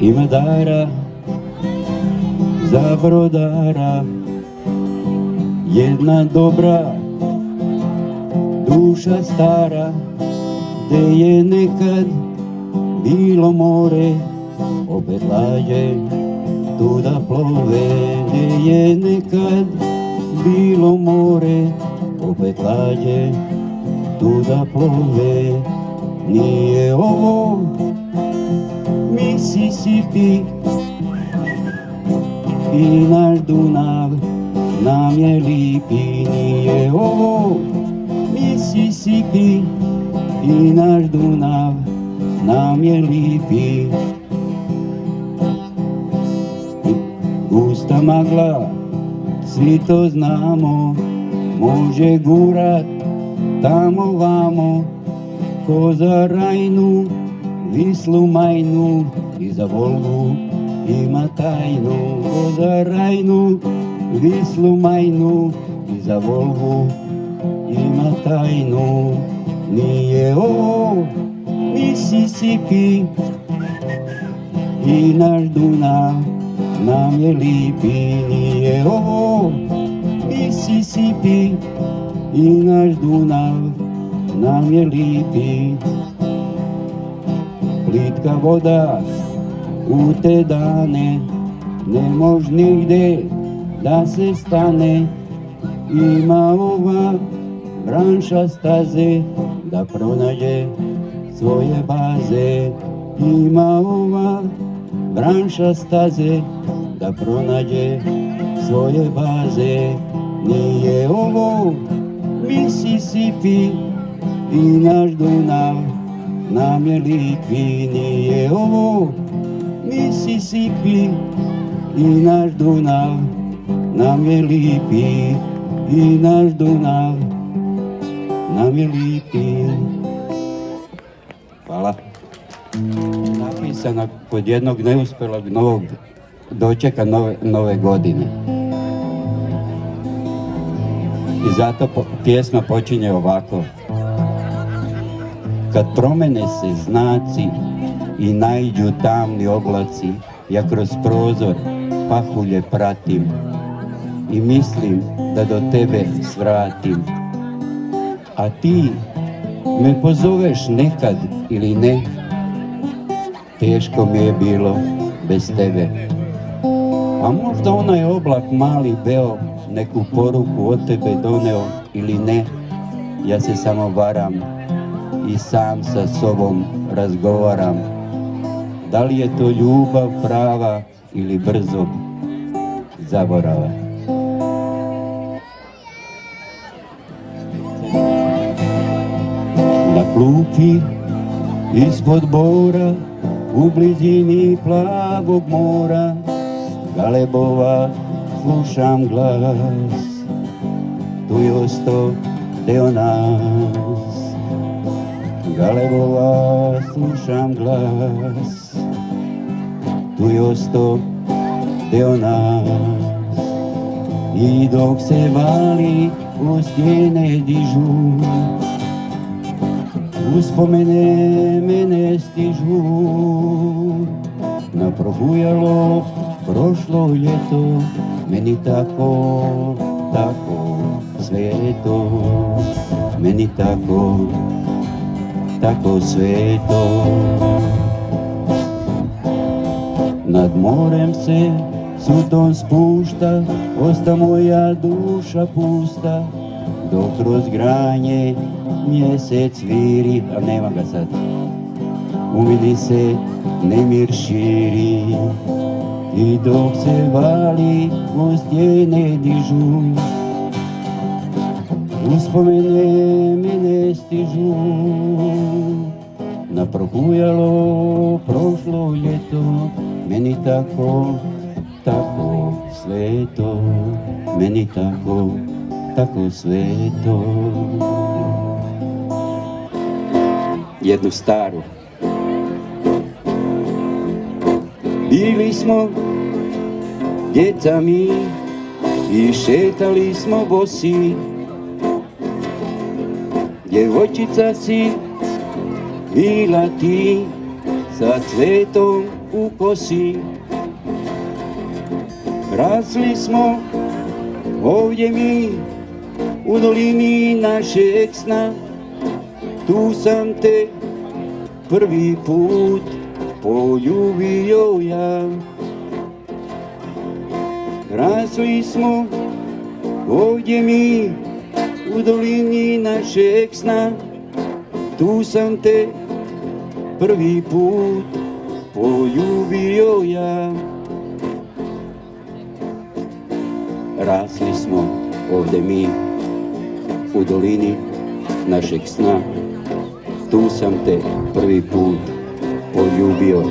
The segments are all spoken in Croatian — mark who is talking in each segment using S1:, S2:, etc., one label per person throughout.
S1: Ima dara za brodara, jedna dobra duša stara, gde je nekad bilo more, opet lađe tu da plove. Gde je nekad bilo more, opet lađe tu da plove. Nije ovo Mississippi i naš Dunav nam je lipi. Nije ovo Mississippi i naš Dunav nam je lipi. Gusta magla, svi to znamo, može gurat tamo vamo, ko za Rajnu, Vislu majnu, i za Volgu ima tajnu. Ko za Rajnu, Vislu majnu, i za Volgu ima tajnu. Nije ovo Mississippi i naš Dunav nam je lipi. Nije ovo Mississippi i naš Dunav nam je lipi. Plitka voda u te dane, ne mož nigde da se stane. Ima ova branša staze da pronađe svoje baze. Ima ova branša staze da pronađe svoje baze. Nije ovo Mississippi i naš Dunav nam je lipi. Nije ovo Mississippi i naš Dunav nam je lipi. I naš Dunav nam je lipi. Hvala. Napisana kod jednog neuspelog novog dočeka nove godine. I zato pjesma počinje ovako. Kad promene se znaci i naiđu tamni oblaci, ja kroz prozor pahulje pratim i mislim da do tebe svratim. A ti me pozoveš nekad ili ne, teško mi je bilo bez tebe. A možda onaj oblak mali beo neku poruku od tebe doneo ili ne, ja se samo varam i sam sa sobom razgovaram. Da li je to ljubav prava ili brzog zaborava? Na klupi ispod bora, u blizini plavog mora, galebova slušam glas, tu je ostao deo nas. Galebova slušam glas, tu je ostao deo nas. I dok se vali u stjene dižu, uspomene mene stižu. Na probujalo prošlo ljeto, meni tako, tako sveto. Meni tako, tako sveto. Nad morem se suton spušta, osta moja duša pusta, dok kroz granje mjesec viri, a nema ga sad. U meni se nemir širi i dok se vali u stjene dižu, uspomene mene stižu. Na prohujalo prošlo ljeto, meni tako, tako sveto. Meni tako, tako sveto. Jednu staru. Bili smo djeca mi i šetali smo bosi. Djevojčica si bila ti sa cvetom u kosi. Rasli smo ovdje mi u dolini našeg sna. Tu sam te prvi put poljubio ja. Rasli smo ovdje mi u dolini našeg sna. Tu sam te prvi put poljubio ja. Rasli smo ovdje mi u dolini našeg sna. Tu sam te prvi put poljubio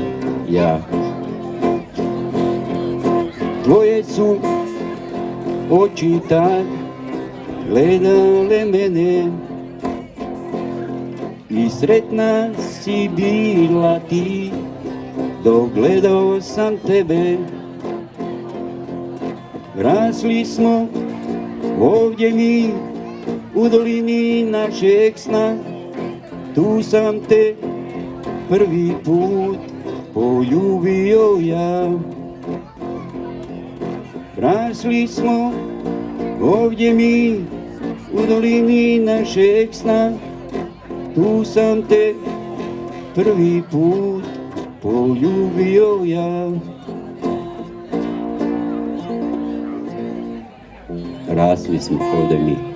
S1: ja. Tvoje su oči tad gledale mene i sretna si bila ti dok gledao sam tebe. Rasli smo ovdje mi u dolini našeg sna. Tu sam te prvi put poljubio ja. Rasli smo ovdje mi u dolini našeg sna. Tu sam te prvi put poljubio ja. Rasli smo ovdje mi